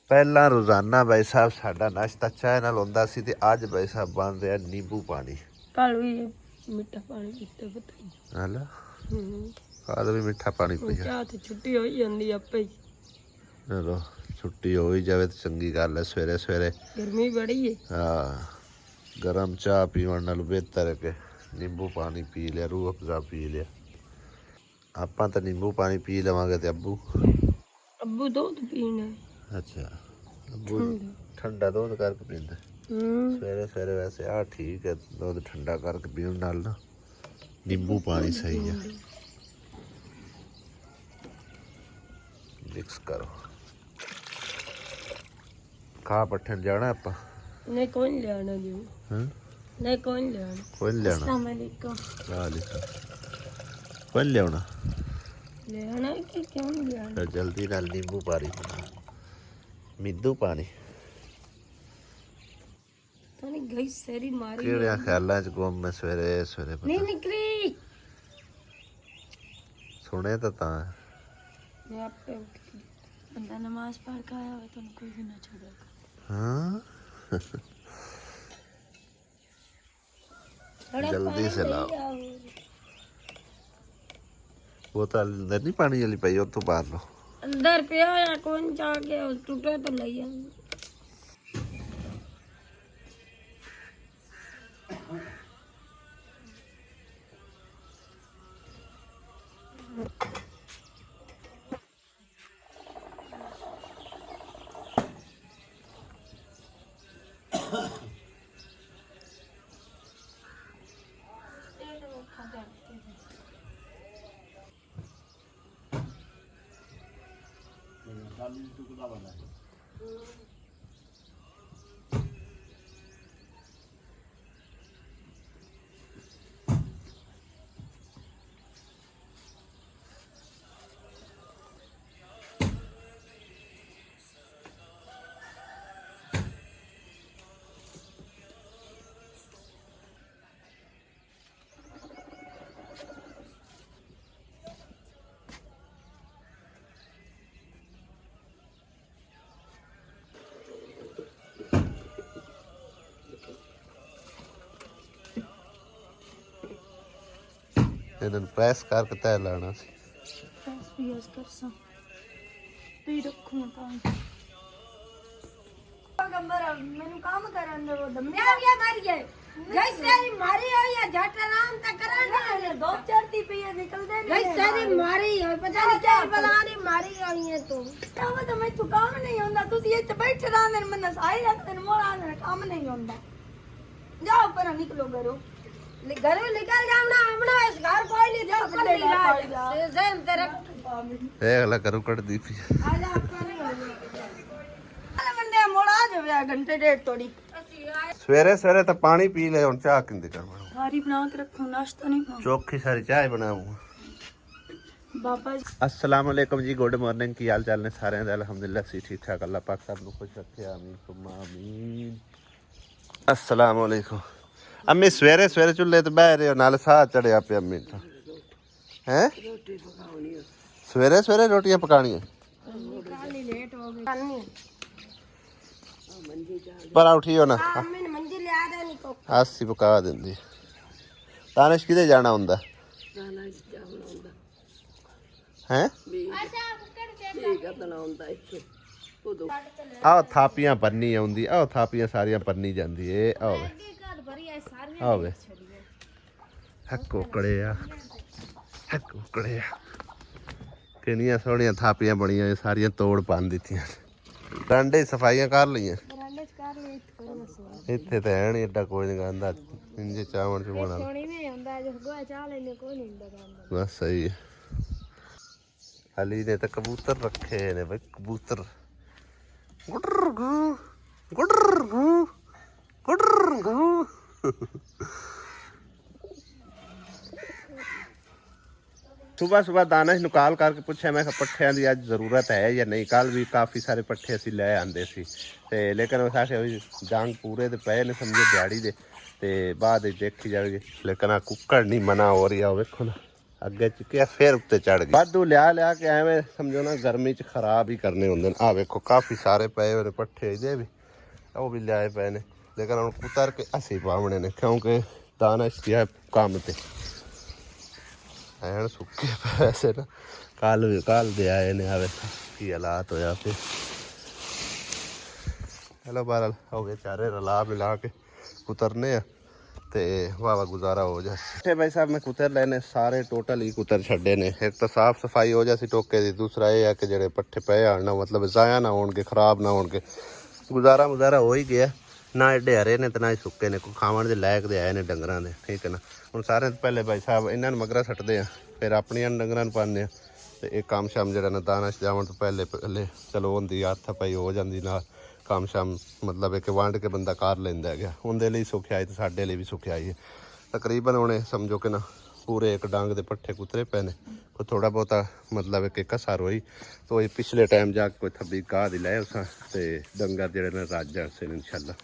ਪਹਿਲਾਂ ਰੋਜ਼ਾਨਾ ਬਾਈ ਸਾਹਿਬ ਸਾਡਾ ਨਾਸ਼ਤਾ ਚਾਹ ਨਾਲ ਹੁੰਦਾ ਸੀ ਤੇ ਅੱਜ ਬਾਈ ਸਾਹਿਬ ਬਣ ਰਿਹਾ ਨਿੰਬੂ ਪਾਣੀ। ਕੱਲ ਵੀ ਮਿੱਠਾ ਪਾਣੀ ਪੀਤਾ ਪਤਾ ਹੀ। ਹਲਾ ਕੱਲ ਵੀ ਮਿੱਠਾ ਪਾਣੀ ਪੀਆ। ਚਾਹ ਤੇ ਛੁੱਟੀ ਹੋਈ ਜਾਂਦੀ ਆਪੇ ਹੀ। ਚਲੋ ਛੁੱਟੀ ਹੋ ਹੀ ਜਾਵੇ ਤਾਂ ਚੰਗੀ ਗੱਲ ਹੈ। ਸਵੇਰੇ ਸਵੇਰੇ ਗਰਮੀ ਬੜੀ ਹੈ। ਹਾਂ ਗਰਮ ਚਾਹ ਪੀਣ ਨਾਲੋਂ ਬਿਹਤਰ ਹੈ ਕਿ ਨਿੰਬੂ ਪਾਣੀ ਪੀ ਲਿਆ, ਰੂਹ ਅਫਜ਼ਾ ਪੀ ਲਿਆ। ਆਪਾਂ ਤਾਂ ਨਿੰਬੂ ਪਾਣੀ ਪੀ ਲਵਾਂਗੇ ਤੇ ਅੱਬੂ ਦੁੱਧ ਪੀਣਾ। ਅੱਛਾ ਅੱਬੂ ਠੰਡਾ ਦੁੱਧ ਕਰਕੇ ਪੀਂਦਾ ਸਵੇਰੇ ਸਵੇਰੇ। ਵੈਸੇ ਆ ਠੀਕ ਹੈ, ਦੁੱਧ ਠੰਡਾ ਕਰਕੇ ਪੀਣ ਨਾਲ ਨਾ ਨਿੰਬੂ ਪਾਣੀ ਸਹੀ ਹੈ। ਮਿਕਸ ਕਰੋ। ਖਾ ਪੱਠਣ ਜਾਣਾ ਆਪਾਂ? ਨਹੀਂ ਕੋਈ ਨਹੀਂ ਲੈਣਾ ਜੀ। ਹਾਂ ਨਹੀਂ ਕੋਈ ਨਹੀਂ ਲੈਣਾ। ਕੋਈ ਨਹੀਂ ਲੈਣਾ। अस्सलाम वालेकुम। ਕੋਈ ਨਹੀਂ ਲਿਆਉਣਾ। ਲੈਣਾ ਕਿ ਕਿਉਂ ਨਹੀਂ ਲੈਣਾ? ਫਿਰ ਜਲਦੀ ਨਾਲ ਨਿੰਬੂ ਪਾਣੀ ਬਣਾ। ਮਿੱਦੂ ਪਾਣੀ ਤਾਨੀ ਗਈ ਸੇਰੀ ਮਾਰੀ। ਕਿਹੜਿਆਂ ਖਿਆਲਾਂ ਚ ਗੁੰਮ ਮੈਂ ਸਵੇਰੇ ਸਵੇਰੇ ਨਹੀਂ ਨਿਕਲੀ। ਸੁਣੇ ਤਾਂ मैं आप पे बंदा नमाज पढ़ के आया हुआ तो कोई भी ना छोड़ेगा। हाँ जल्दी से लाओ। बोतल अंदर नहीं पानी वाली पाई, तो बाहर लो। अंदर पे या कौन जाके टूटा तो ले आ। ਇਹਨਾਂ ਨੂੰ ਪ੍ਰੈਸ ਕਰਕੇ ਤੈ ਲਾਣਾ ਸੀ। ਪ੍ਰੈਸ ਵੀ ਯੂਜ਼ ਕਰ ਸਾਂ ਤੇ ਰੱਖੂ ਕੰਮ। ਮੈਨੂੰ ਕੰਮ ਕਰਨ ਦੇ ਉਹ ਦਮਿਆ ਗਿਆ ਮਾਰੀ ਹੈ ਜੈਸੇ ਮਾਰੀ ਹੋਈ ਹੈ ਜੱਟ ਆਰਾਮ ਤਾਂ ਕਰਾਂਗੇ। ਦੋ ਚੜਦੀ ਪਈ ਹੈ ਨਿਕਲਦੇ ਨਹੀਂ ਜੈਸੇ ਮਾਰੀ ਹੋਈ ਪਤਾ ਨਹੀਂ ਕਿਹੜੀ ਬਲਾਣੀ ਮਾਰੀ ਹੋਈ ਹੈ ਤੂੰ। ਉਹ ਤਾਂ ਮੈਂ ਤੂੰ ਕੰਮ ਨਹੀਂ ਹੁੰਦਾ। ਤੁਸੀਂ ਇੱਥੇ ਬੈਠੇ ਰਹਿੰਦੇ ਮੈਨੂੰ ਸਾਈ ਰੱਖਦੇ ਨੇ ਮੋੜਾ ਨੇ ਕੰਮ ਨਹੀਂ ਹੁੰਦਾ। ਜਾਓ ਪਰ ਨਿਕਲੋ ਘਰੋਂ। घरों निकल जाओ ना अपना इस घर कोई नहीं जाओ कर ली जैन तेरे ए अगला करू कट दी पी आजा आपका नहीं अरे बंदे मोड़ा जावे घंटे डेढ़ थोड़ी सवेरे सवेरे तो पानी पी ले हुन चाह किंदे करवा सारी बना के रखूं नाश्ता नहीं खाऊं चोखी सारी चाय बनाऊं बाबा जी। अस्सलाम वालेकुम जी, गुड मॉर्निंग। की हाल चाल ने सारे दा? अल्हम्दुलिल्लाह सी ठीक ठाक। अल्लाह पाक सब नु खुश रखे। आमीन सुम्मा आमीन। अस्सलाम वालेकुम। अम्मी सवेरे सवेरे चुल्हे ते बह रहे हो, नाल साह चढ़िया पे अम्मी तो हैं सवेरे सवेरे रोटियां पकानियां। लेट हो गई पर उठियो ना अम्मी ने मंजी ले आ दे नहीं को आसी पका दिंदी। तानिश किदे जाना हुंदा हैं? आओ थापियां भरनी आउंदी। आओ थापियां सारियां भरनी जांदी ए। आओ आवे हक्को कड़े किनिया सोहणियां थापियां बणियां सारियां तोड़ पान दित्तियां। डांडे सफाइयां कर लईयां इत्थे ते है नहीं एडा कोई नहीं कहंदा इंजे चावल च बना बस सही है। अली ने तो कबूतर रखे ने भाई, कबूतर गुडर गू गुडर गू गुडर गू। सुबह सुबह दानिश ਨੂੰ ਕਾਲ ਕਰਕੇ ਪੁੱਛਿਆ ਮੈਂ ਕਿ ਪੱਠਿਆਂ ਦੀ ਅੱਜ ਜ਼ਰੂਰਤ ਹੈ ਜਾਂ ਨਹੀਂ। ਕੱਲ ਵੀ ਕਾਫੀ ਸਾਰੇ ਪੱਠੇ ਅਸੀਂ ਲੈ ਆਂਦੇ ਸੀ ਤੇ ਲੇਕਿਨ ਉਹ ਸਾਡੇ ਡੰਗ ਪੂਰੇ ਤੇ ਪਏ ਨੇ ਸਮਝੇ ਦਿਹਾੜੀ ਦੇ ਤੇ ਬਾਅਦ ਵਿੱਚ ਦੇਖੀ ਜਾਵੇਗੀ। ਲੇਕਿਨ ਆ ਕੁੱਕੜ ਨਹੀਂ ਮਨਾ ਹੋ ਰਿਹਾ ਵੇਖੋ ਨਾ ਅੱਗੇ ਚੁੱਕਿਆ ਫਿਰ ਉੱਤੇ ਚੜ ਗਈ। ਵਾਧੂ ਲਿਆ ਕੇ ਐਵੇਂ ਸਮਝੋ ਨਾ ਗਰਮੀ 'ਚ ਖਰਾਬ ਹੀ ਕਰਨੇ ਹੁੰਦੇ ਨੇ। ਆ ਵੇਖੋ ਕਾਫੀ ਸਾਰੇ ਪਏ ਹੋਏ ਨੇ ਪੱਠੇ ਇਹਦੇ ਵੀ, ਉਹ ਵੀ ਲਿਆਏ ਪਏ ਨੇ, ਲੇਕਿਨ ਹੁਣ ਕੁਤਰ ਕੇ ਅਸੀਂ ਪਾਵਣੇ ਨੇ ਕਿਉਂਕਿ ਦਾਣਾ ਇਸਤਿਆ ਕੰਮ ਤੇ ਐਨ ਸੁੱਕੇ ਪੈਸੇ ਨਾ ਕੱਲ ਦੇ ਆਏ ਨੇ। ਆਵੇ ਕੀ ਹਾਲਾਤ ਹੋਇਆ ਫਿਰ। ਚਲੋ ਬਹਰਹਾਲ ਹੋ ਗਏ ਚਾਰੇ ਰਲਾ ਮਿਲਾ ਕੇ ਕੁਤਰਨੇ ਆ ਤੇ ਵਾਵਾ ਗੁਜ਼ਾਰਾ ਹੋ ਜਾ। ਭਾਈ ਸਾਹਿਬ ਮੈਂ ਕੁਤਰ ਲੈਨੇ ਸਾਰੇ ਟੋਟਲ ਹੀ ਕੁਤਰ ਛੱਡੇ ਨੇ। ਇੱਕ ਤਾਂ ਸਾਫ ਸਫਾਈ ਹੋ ਜਾਸੀ ਟੋਕੇ ਦੀ, ਦੂਸਰਾ ਇਹ ਹੈ ਕਿ ਜਿਹੜੇ ਪੱਠੇ ਪਏ ਆਣ ਨਾ ਮਤਲਬ ਜ਼ਾਇਆ ਨਾ ਹੋਣਗੇ, ਖਰਾਬ ਨਾ ਹੋਣਗੇ। ਗੁਜ਼ਾਰਾ ਹੋ ਹੀ ਗਿਆ, ਨਾ ਐਡੇ ਹਰੇ ਨੇ ਤੇ ਨਾ ਹੀ ਸੁੱਕੇ ਨੇ, ਕੋਈ ਖਾਵਣ ਦੇ ਲਾਇਕ ਦੇ ਆਏ ਨੇ ਡੰਗਰਾਂ ਦੇ, ਠੀਕ ਹੈ ਨਾ। ਹੁਣ ਸਾਰਿਆਂ ਤੋਂ ਪਹਿਲੇ ਭਾਈ ਸਾਹਿਬ ਇਹਨਾਂ ਨੂੰ ਮਗਰਾ ਸੱਟਦੇ ਆ, ਫਿਰ ਆਪਣੀਆਂ ਡੰਗਰਾਂ ਨੂੰ ਪਾਉਂਦੇ ਆ ਤੇ ਇਹ ਕੰਮ ਸ਼ਾਮ ਜਿਹੜਾ ਨਾ ਦਾਣਾ ਜਾਵਣ ਤੋਂ ਪਹਿਲੇ ਚਲੋ ਹੁੰਦੀ ਹੱਥ ਪਾਈ ਹੋ ਜਾਂਦੀ ਨਾਲ ਕੰਮ ਸ਼ਾਮ, ਮਤਲਬ ਹੈ ਕਿ ਵੰਡ ਕੇ ਬੰਦਾ ਕਰ ਲੈਂਦਾ ਗਿਆ। ਉਹਦੇ ਲਈ ਸੁਖਿਆਈ ਤੇ ਸਾਡੇ ਲਈ ਵੀ ਸੁਖਿਆਈ ਹੈ। ਤਕਰੀਬਨ ਹੁਣੇ ਸਮਝੋ ਕਿ ਨਾ ਪੂਰੇ ਇੱਕ ਡੰਗ ਦੇ ਪੱਠੇ ਕੁਤਰੇ ਪਏ ਨੇ। ਕੋਈ ਥੋੜਾ ਬਹੁਤਾ ਮਤਲਬ ਹੈ ਕਿ ਕਸਰ ਹੋਈ तो ये पिछले टाइम जाके कोई थब्बी घाह दी लाए उस डंगर जेडे ने रज जान से इंशाल्लाह।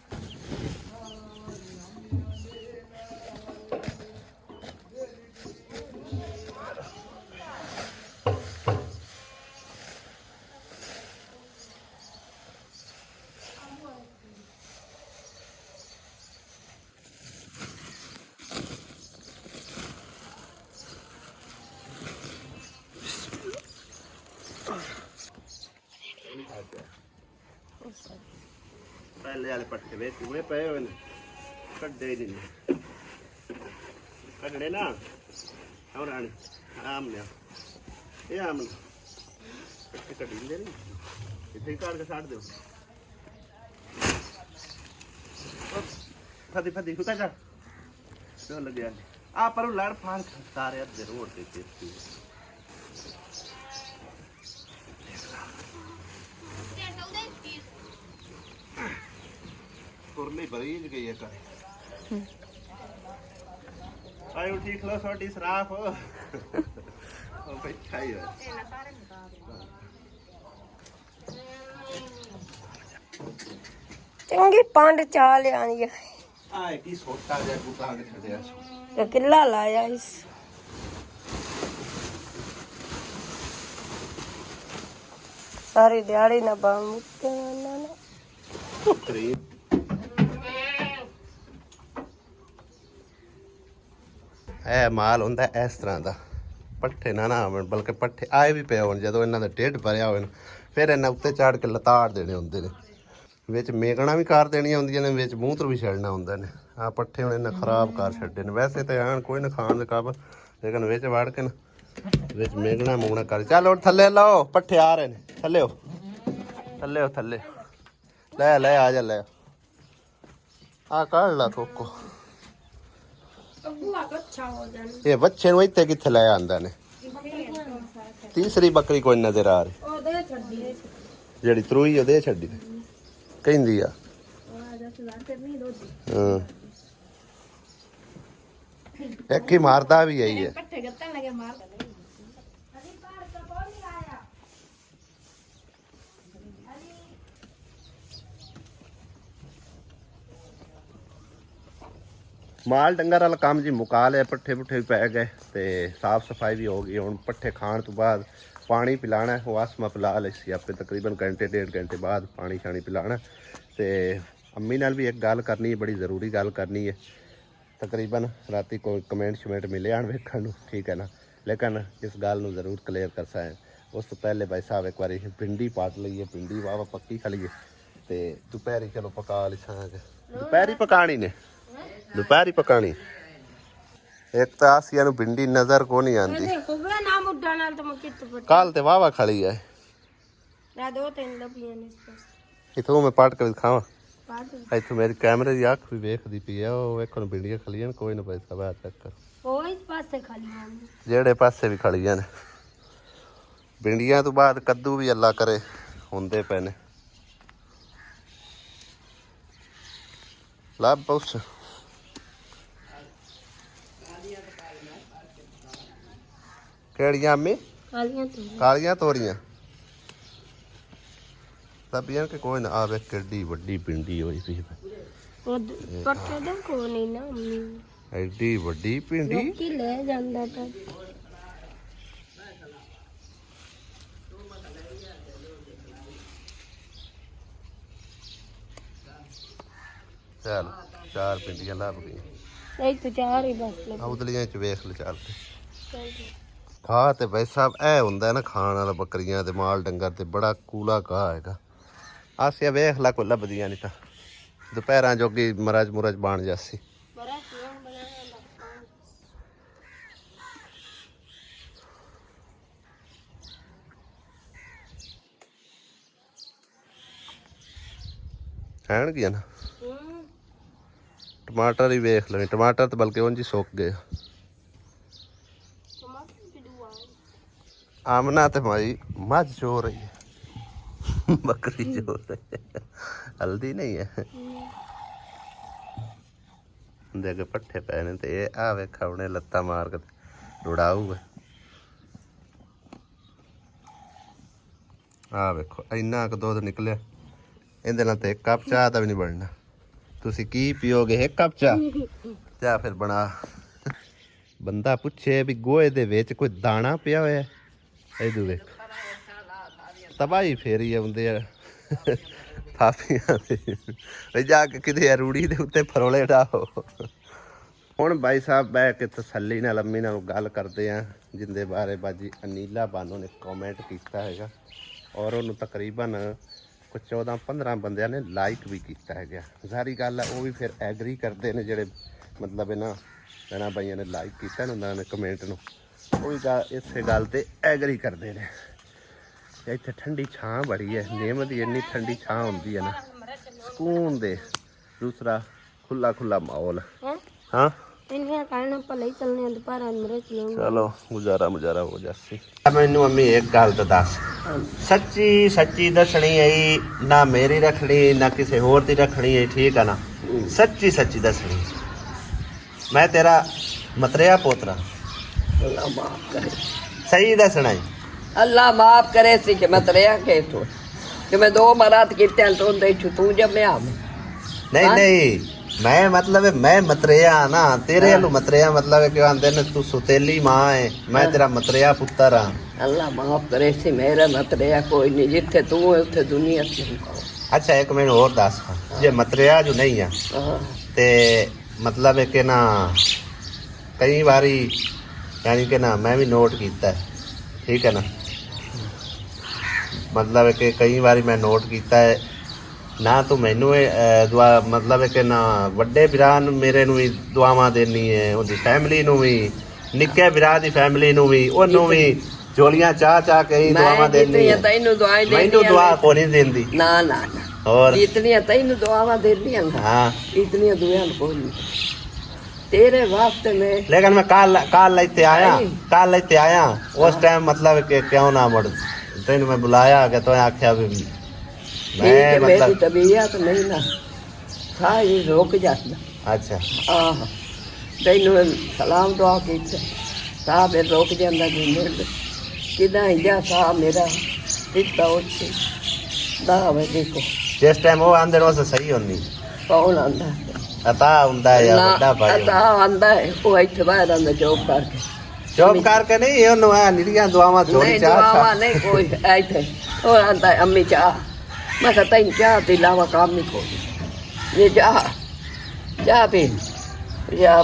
पहले वाले पट्टे वे चूहे पे हुए ने कड्डे ही नहीं कड्डे ना और आने आम लिया ये आम कट्टे कड्डी दे नहीं इतने ही काट के साट दो फदी फदी हुता जा तो लग गया आ पर लड़ फाड़ सारे अब जरूर देते कुरली बरीज गई है करे आयो ठीक लो छोटी सराफ ओ बैठा ही है चंगी पांड चाल आनी है आए की सोटा दे गुटा के छड़या ये किल्ला लाया इस सारी दिहाड़ी ना बाम मुक्के ना ਇਹ ਮਾਲ ਹੁੰਦਾ ਇਸ ਤਰ੍ਹਾਂ ਦਾ ਪੱਠੇ ਨਾ ਆਵਣ ਬਲਕਿ ਪੱਠੇ ਆਏ ਵੀ ਪਏ ਹੋਣ ਜਦੋਂ ਇਹਨਾਂ ਦਾ ਢਿੱਡ ਭਰਿਆ ਹੋਵੇ ਫਿਰ ਇਹਨਾਂ ਉੱਤੇ ਚਾੜ ਕੇ ਲਤਾੜ ਦੇਣੇ ਹੁੰਦੇ ਨੇ ਵਿੱਚ ਮੇਗਣਾ ਵੀ ਕਰ ਦੇਣੀਆਂ ਹੁੰਦੀਆਂ ਨੇ ਵਿੱਚ ਮੂੰਹਤਰ ਵੀ ਛੱਡਣਾ ਹੁੰਦਾ ਨੇ ਆ ਪੱਠੇ ਹੁਣ ਇਹਨਾਂ ਖਰਾਬ ਕਰ ਛੱਡੇ ਨੇ ਵੈਸੇ ਤਾਂ ਆਣ ਕੋਈ ਨਾ ਖਾਣ ਦੇ ਕਾਬਲ ਲੇਕਿਨ ਵਿੱਚ ਵੜ ਕੇ ਨਾ ਵਿੱਚ ਮੇਗਣਾ ਮੂੰਗਣਾ ਕਰ ਚੱਲ ਹੁਣ ਥੱਲੇ ਲਾਓ ਪੱਠੇ ਆ ਰਹੇ ਨੇ ਥੱਲੇ ਥੱਲੇ ਲੈ ਆ ਜਾ ਲੈ ਆ ਕੱਢ ਲਾ ਕੋਕੋ ਇਹ ਬੱਚੇ ਨੂੰ ਇੱਥੇ ਕਿੱਥੇ ਲੈ ਆਂਦਾ ਨੇ ਤੀਸਰੀ ਬੱਕਰੀ ਕੋਈ ਨਜ਼ਰ ਆ ਰਹੀ ਜਿਹੜੀ ਤਰੂਈ ਉਹਦੇ ਛੱਡੀ ਕਹਿੰਦੀ ਆ ਹਾਂ ਇੱਕ ਹੀ ਮਾਰਦਾ ਵੀ ਆਈ ਹੈ माल डंगर वाला काम जी मुका लिया पट्ठे पुट्ठे भी पै गए तो साफ सफाई भी हो गई हुण पट्ठे खाण तो बाद पानी पिलाना है वो आसमा पिला लिसी आपे तकरीबन घंटे 1.5 घंटे बाद पानी शानी पिलाना तो अम्मी नाल भी एक गल करनी है बड़ी ज़रूरी गल करनी है तकरीबन राती कोई कमेंट शमेंट मिले आन वेखण नूं ठीक है ना लेकिन इस गल नूं ज़रूर क्लीयर कर सकें उस तो पहले भाई साहब एक बार भिंडी पाट लीए भिंडी वाह पक्की खा लीए तो दोपहरी चलो पका लिसांगे दोपहरी पकानी ने दोपहर ही पकानी एक तो आसिया भिंडी नजर को नहीं आती कल ते वावा खड़ी है इथों मैं पाट के खावा इथों मेरी कैमरे की अख भी वेखदी पई है वो वेखो भिंडियां खलियां कोई ना पैसा बाहर चेक कर जेड़े पासे भी खड़ियां ने भिंडियां तो बाद कद्दू भी अल्लाह करे होंदे पे ने लाभ उस केड़ियां अम्मी कालियां तोरियां तबियां के कोई ना आवे केडी वड्डी भिंडी होई पई पट्टे दे को नहीं ना अम्मी एडी वड्डी भिंडी की ले जांदा था ਚੱਲ 4 ਪਿੰਡੀਆਂ ਲੱਭ ਗਈ ਇੱਕ ਤੋਂ 4 ਹੀ ਬਸ ਲੱਗ ਉਦਲੀਆਂ ਚ ਵੇਖ ਲੈ ਚੱਲ ਤੇ ਚੱਲ ਘਾਹ ਤੇ ਭਾਈ ਸਾਹਿਬ ਇਹ ਹੁੰਦਾ ਨਾ ਖਾਣ ਵਾਲਾ ਬੱਕਰੀਆਂ ਤੇ ਮਾਲ ਡੰਗਰ ਤੇ ਬੜਾ ਕੂਲਾ ਘਾਹ ਹੈਗਾ ਆਸਿਆ ਵੇਖ ਲੈ ਕੋਈ ਲੱਭਦੀਆਂ ਨਹੀਂ ਤਾਂ ਦੁਪਹਿਰਾਂ ਜੋਗੀ ਮਰਜ ਮੁਰਜ ਬਣ ਜਾਸੀ ਬੜਾ ਸੋਹਣਾ ਬਣਾਇਆ ਲੱਗਦਾ ਹੈਣ ਕੀ ਨਾ ਟਮਾਟਰ ਹੀ ਵੇਖ ਲੈਣੇ ਟਮਾਟਰ ਤਾਂ ਬਲਕਿ ਉਂਝ ਹੀ ਸੁੱਕ ਗਏ ਆਮਨਾ ਤੇ ਮਾਈ ਮੱਝ ਚੋ ਰਹੀ ਹੈ ਬੱਕਰੀ ਚੋ ਰਹੀ ਹੈ ਹਲਦੀ ਨਹੀਂ ਹੈ ਦੇ ਕੇ ਪੱਠੇ ਪੈ ਨੇ ਤੇ ਇਹ ਆ ਵੇਖਾ ਉਹਨੇ ਲੱਤਾਂ ਮਾਰ ਕੇ ਰੁੜਾਊਗਾ ਆ ਵੇਖੋ ਇੰਨਾ ਕੁ ਦੁੱਧ ਨਿਕਲਿਆ ਇਹਦੇ ਨਾਲ ਤੇ 1 ਕੱਪ ਚਾਹ ਦਾ ਵੀ ਨਹੀਂ ਬਣਨਾ ਤੁਸੀਂ ਕੀ ਪੀਓਗੇ 1 ਕੱਪ ਚਾਹ ਚਾਹ ਫਿਰ ਬਣਾ ਬੰਦਾ ਪੁੱਛੇ ਵੀ ਗੋਹੇ ਦੇ ਵਿੱਚ ਕੋਈ ਦਾਣਾ ਪਿਆ ਹੋਇਆ ਇਹਦੇ ਵੇਖ ਤਬਾਹੀ ਫੇਰੀ ਆਉਂਦੇ ਆ ਥਾਪੀਆਂ ਤੇ ਜਾ ਕੇ ਕਿਤੇ ਰੂੜੀ ਦੇ ਉੱਤੇ ਫਰੋਲੇ ਡਾਓ ਹੁਣ ਬਾਈ ਸਾਹਿਬ ਬਹਿ ਕੇ ਤਸੱਲੀ ਨਾਲ ਅੰਮੀ ਨਾਲ ਗੱਲ ਕਰਦੇ ਆ ਜਿੰਦੇ ਬਾਰੇ ਬਾਜੀ ਅਨੀਲਾ ਬਾਨੋ ਨੇ ਕਮੈਂਟ ਕੀਤਾ ਹੈਗਾ ਔਰ ਉਹਨੂੰ ਤਕਰੀਬਨ ਕੁਝ 14-15 ਬੰਦਿਆਂ ਨੇ ਲਾਈਕ ਵੀ ਕੀਤਾ ਹੈਗਾ ਸਾਰੀ ਗੱਲ ਹੈ ਉਹ ਵੀ ਫਿਰ ਐਗਰੀ ਕਰਦੇ ਨੇ ਜਿਹੜੇ ਮਤਲਬ ਇਹਨਾਂ ਬਾਈਆਂ ਨੇ ਲਾਈਕ ਕੀਤਾ ਉਹਨਾਂ ਨੇ ਕਮੈਂਟ ਨੂੰ ਉਹ ਵੀ ਇਸੇ ਗੱਲ ਤੇ ਐਗਰੀ ਕਰਦੇ ਨੇ ਇੱਥੇ ਠੰਡੀ ਛਾਂ ਬੜੀ ਹੈ ਨਿੰਮ ਦੀ ਇੰਨੀ ਠੰਡੀ ਛਾਂ ਹੁੰਦੀ ਹੈ ਨਾ ਸਕੂਨ ਦੇ ਦੂਸਰਾ ਖੁੱਲਾ ਖੁੱਲਾ ਮਾਹੌਲ ਹਾਂ इनके कारण पहले ही चलने दोपहर मेरे चलो चलो गुजारा हो जासी मैनू अम्मी एक गल तो दस सच्ची सच्ची दसनी आई ना मेरी रखनी ना किसी होर दी रखनी है ठीक है ना सच्ची सच्ची दसनी मैं तेरा मतरिया पोतरा अल्लाह माफ करे सही दसना है अल्लाह माफ करे सी कि मतरिया के तो कि मैं 2 मरात कीते तो दे तू जम्या नहीं मैं मतलब है मैं मतरिया ना तेरे वालू मतरिया मतलब है कि आंदे ने तू सुतेली मां है मैं तेरा मतरिया पुत्र हां अल्लाह माफ करे सी मेरा मतरिया कोई नहीं जिथे तू है उथे दुनिया से अच्छा एक मिनट और दस जे मतरिया जो नहीं है हां ते मतलब है कि ना कई बारी यानी कि ना मैं भी नोट किया है ठीक है ना मतलब है कि कई बारी मैं नोट किया है ना तो मैनू दुआ मतलब है कि ना ਵੱਡੇ ਵੀਰਾਂ ਨੂੰ ਮੇਰੇ ਨੂੰ ਵੀ ਦੁਆਵਾਂ ਦੇਣੀ ਹੈ ਉਹਦੀ ਫੈਮਿਲੀ ਨੂੰ ਵੀ ਨਿੱਕੇ ਵੀਰਾਂ ਦੀ ਫੈਮਿਲੀ ਨੂੰ ਵੀ ਉਹਨੂੰ ਵੀ ਜੋਲੀਆਂ ਚਾਹ ਕੇ ਹੀ ਦੁਆਵਾਂ ਦੇਣੀ ਹੈ ਤੈਨੂੰ ਦੁਆਈ ਦੇਣੀ ਮੈਨੂੰ ਦੁਆ ਕੋ ਨਹੀਂ ਦਿੰਦੀ ਨਾ ਨਾ और इतनी तैਨੂੰ दुआवां देनी हाँ इतनी दुआं कोई नहीं तेरे वास्ते में लेकिन मैं काल लेते आया उस टाइम मतलब कि क्यों ना मुड़ तेन मैं बुलाया कि तो आख्या भी मैं मेरी मतलब तबीयत नहीं ना सारी रोक जाता अच्छा आह तैनू सलाम दुआ की साह फिर रोक जाता जी मेरे किदा जा साह मेरा सीता उठे 10 बजे को जिस टाइम वो आंदे से सही होनी कौन आंदा अता हुंदा है या बड़ा भाई अता आंदा है वो इत्थे बाहर आंदा जॉब करके जॉब करके नहीं ਉਹਨੂੰ ਆ ਨਿਰੀਆਂ ਦੁਆਵਾਂ ਥੋੜੀ नहीं ਚਾਹ दुआवा नहीं कोई इत्थे वो आंदा है, अम्मी चाह मैं कहता तैन चाह के अलावा काम नहीं कोई ये चाह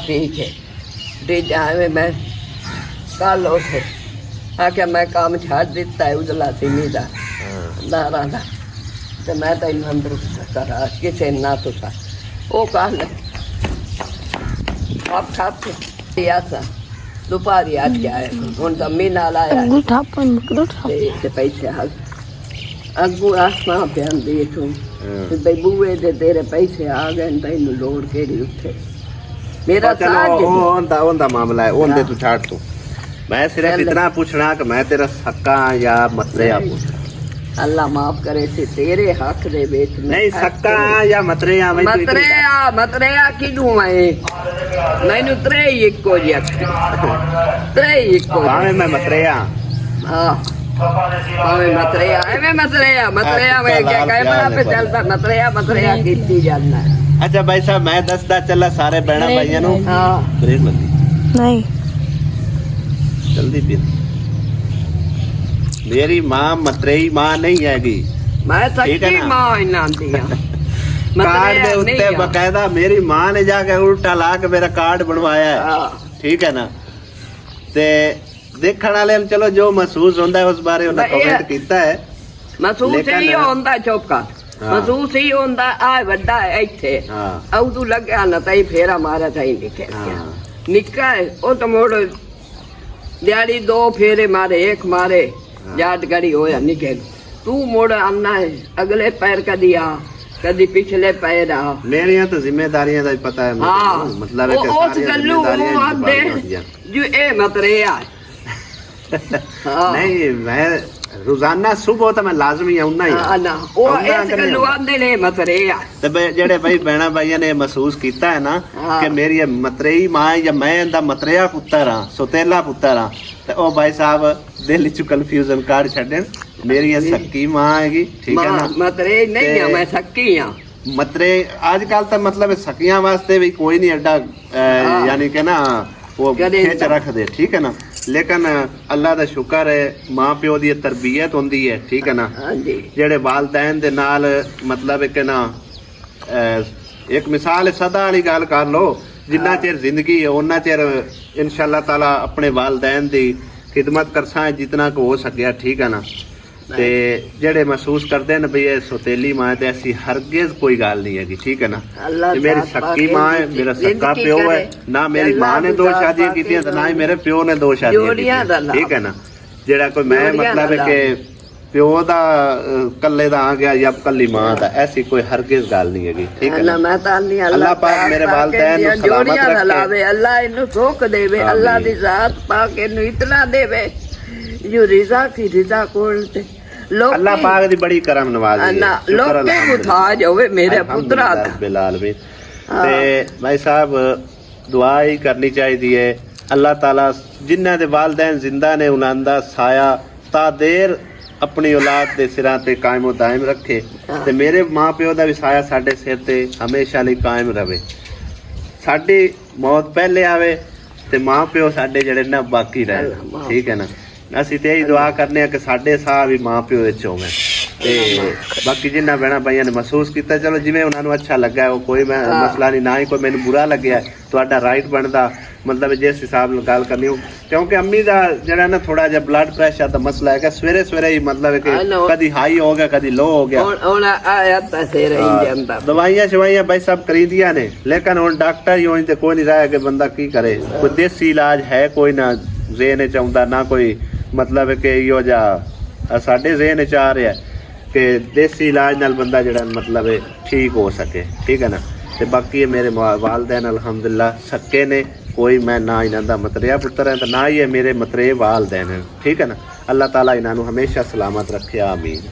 पी के दे जाए मैं कल उसे आके मैं काम छाड़ दिता है उजला सिमी का दारा का तो मैं तेन अंदर करा किसी ना तो सा वो कल आप खाते सा दोपहरी आज के आए हूँ तो अम्मी नाल आया ते पैसे अगू आसमां पे आंदी तू बई बूए दे तेरे पैसे आ गए तेन लोड़ केड़ी उत्थे मेरा चलो ताज वो onda मामला है ओंदे तू छाड़ तू मैं सिर्फ इतना पूछना कि मैं तेरा सक्का या मतरेया पूछना अल्लाह माफ करे सी तेरे हक दे बेच नहीं सक्का या मतरेया मैं मतरेया किदू है मैनू त्रे इको जी त्रे इको भावे मैं मतरेया हां भावे मतरेया मैं क्या कहे बड़ा पे चलता मतरेया कीती जाना अच्छा भाई साहब मैं दसदा चला सारे बहना भाइयों नु हां ब्रेक लगी नहीं जल्दी पी मेरी मां मतरेई मां नहीं हैगी मैं ठीक है सच्ची ना? मां इना दी कार्ड दे उत्ते बकायदा मेरी मां ने जाके उल्टा ला के मेरा कार्ड बनवाया है, ठीक है ना। ते देखने वाले चलो जो महसूस होता है उस बारे उन्हें कमेंट किया है। महसूस ही होता चौका महसूस ही होता आ बड़ा है इथे तू लग्या ना तई फेरा मारा तई निका है वो तो मोड़ दिहाड़ी 2 फेरे मारे 1 मारे जाट गड़ी होया निकल तू मोड़ आना है अगले पैर कदी आ कदी पिछले पैर आ मेरी तो जिम्मेदारियां दा पता है मतलब है कि उस गल्लू आंदे जो ए मत रे आ नहीं मैं रोजाना सुबह तो मैं लाजमी आउना ही ना ओ इस गल्लू आंदे ने मत रे आ ते जेड़े भाई बहना भाइयों ने महसूस किया है ना कि मेरी मतरेई मां या मैं इंदा मतरेया पुत्र हां सोतेला पुत्र हां ते ओ भाई साहब दिल च कंफ्यूजन काट छड्डन मेरी सक्की मां हैगी, ठीक है ना। मतरे नहीं है मैं सक्की हां मतरे आजकल तो मतलब सकियां वास्ते भी कोई नहीं एडा यानी कि ना वो खेच रख दे, ठीक है ना। लेकिन अल्लाह दा शुक्र है मां प्यो दी तरबियत होंदी है, ठीक है ना। जेड़े वालदैन दे नाल मतलब कि ना एक मिसाल सदा वाली गल कर लो जिन्ना चिर जिंदगी है उन्ना चिर इंशाअल्लाह ताला अपने वालदैन दी खिदमत करसा जितना को हो सकिया, ठीक है ना। ते जेड़े महसूस करते हैं भई सोतेली मां ते ऐसी हरगिज कोई गल नहीं है, ठीक है ना। मेरी सक्की मां है, मेरा सक्का प्यो है, ना मेरी मां ने 2 शादियां की ना ही मेरे प्यो ने 2 शादियां की, ठीक है ना। जेड़ा कोई मैं मतलब है कि प्यो दा कल्ले दा आ गया या कल्ली मां दा ऐसी कोई हरगिज गल नहीं है, ठीक है ना। अल्लाह पाक मेरे वालिदैन नु सलामत रखे, अल्लाह इनु सुख देवे, अल्लाह दी जात पाक इनु इतना देवे जो रिजा की रिजा कोल ते अल्लाह पाक दी बड़ी करम नवाजी है। लोग के मुताज होवे मेरे पुत्रा दा बिलाल भी ते भाई साहब दुआ ही करनी चाहिए है अल्लाह ताला जिन्हां दे वालिदैन जिंदा ने उन्हां दा साया ता देर अपनी औलाद दे सिरां ते कायम व दायम रखे ते मेरे मां प्यो दा भी साया साडे सिर ते हमेशा लई कायम रहे। साडी मौत पहले आवे ते मां प्यो साडे जेड़े ना बाकी रहे, ठीक है ना। ਅਸੀਂ ਤੇ ਇਹੀ ਦੁਆ ਕਰਨੇ ਆ ਕਿ ਸਾਡੇ ਸਾਹ ਵੀ ਮਾਂ ਪਿਓ ਵਿੱਚ ਹੋਵੇ ਤੇ ਬਾਕੀ ਜਿੰਨਾ ਬਹਿਣਾ ਭਾਈਆਂ ਨੇ ਮਹਿਸੂਸ ਕੀਤਾ ਚਲੋ ਜਿਵੇਂ ਉਹਨਾਂ ਨੂੰ ਅੱਛਾ ਲੱਗਾ ਉਹ ਕੋਈ ਮਸਲਾ ਨਹੀਂ, ਨਾ ਹੀ ਕੋਈ ਮੈਨੂੰ ਬੁਰਾ ਲੱਗਿਆ, ਤੁਹਾਡਾ ਰਾਈਟ ਬਣਦਾ मतलब जिस हिसाब ਨਾਲ ਗੱਲ ਕਰਨੀ ਹੋ ਕਿਉਂਕਿ ਅੰਮੀ ਦਾ ਜਿਹੜਾ ਨਾ ਥੋੜਾ ਜਿਹਾ ਬਲੱਡ ਪ੍ਰੈਸ਼ਰ ਦਾ ਮਸਲਾ ਹੈਗਾ ਸਵੇਰੇ ਸਵੇਰੇ ਹੀ मतलब ਕਿ ਕਦੀ ਹਾਈ ਹੋ ਗਿਆ ਕਦੀ ਲੋ ਹੋ ਗਿਆ ਹੁਣ ਆਇਆ ਤਾਂ ਸੇ ਰਹੀ ਜਾਂਦਾ ਦਵਾਈਆਂ ਸ਼ਵਾਈਆਂ ਭਾਈ ਸਭ ਕਰੀਦੀਆਂ ਨੇ ਲੇਕਿਨ ਹੁਣ ਡਾਕਟਰ ਹੀ ਹੋਣ ਤੇ ਕੋਈ ਨਹੀਂ ਰਹਿ ਕਿ ਬੰਦਾ ਕੀ ਕਰੇ ਕੋਈ ਦੇਸੀ ਇਲਾਜ ਹੈ ਕੋਈ ਨਾ ਜ਼ੇਨ ਚ ਆਉਂਦਾ ਨਾ ਕੋਈ मतलब ਕਿ ਇਹੋ ਜਿਹਾ ਸਾਡੇ ਜ਼ੇਨ ਚ ਆ ਰਿਹਾ ਕਿ ਦੇਸੀ ਇਲਾਜ ਨਾਲ ਬੰਦਾ ਜਿਹੜਾ मतलब ਠੀਕ ਹੋ ਸਕੇ, ठीक है ना। ਤੇ ਬਾਕੀ ਮੇਰੇ ਵਾਲਿदैन ਅਲਹਮਦੁਲਿल्लाह ਸੱਕੇ ਨੇ कोई मैं ना इन्हां दा मतरिया पुत्र है तो ना ही है मेरे मतरे वालदैन है, ठीक है ना। अल्लाह ताला इन्हां नूं हमेशा सलामत रखे, आमीन।